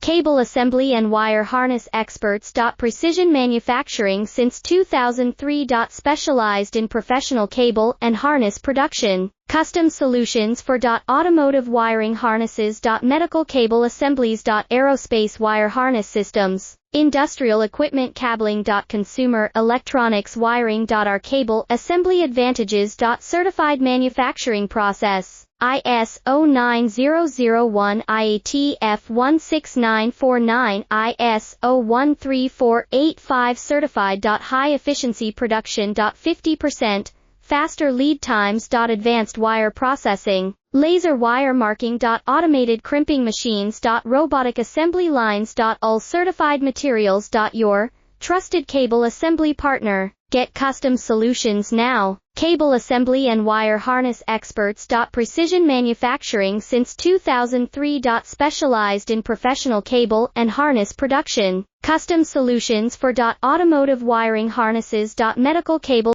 Cable assembly and wire harness experts. Precision manufacturing since 2003. Specialized in professional cable and harness production. Custom solutions for automotive wiring harnesses. Medical cable assemblies. Aerospace wire harness systems. Industrial equipment cabling. Consumer electronics wiring. Our cable assembly advantages. Certified manufacturing process. ISO 9001 IATF 16949 ISO 13485 certified. High efficiency production. 50% faster lead times. Advanced wire processing, laser wire marking. Automated crimping machines. Robotic assembly lines. All certified materials. Your trusted cable assembly partner. Get custom solutions now. Cable assembly and wire harness experts. Precision manufacturing since 2003. Specialized in professional cable and harness production. Custom solutions for automotive wiring harnesses. Medical cable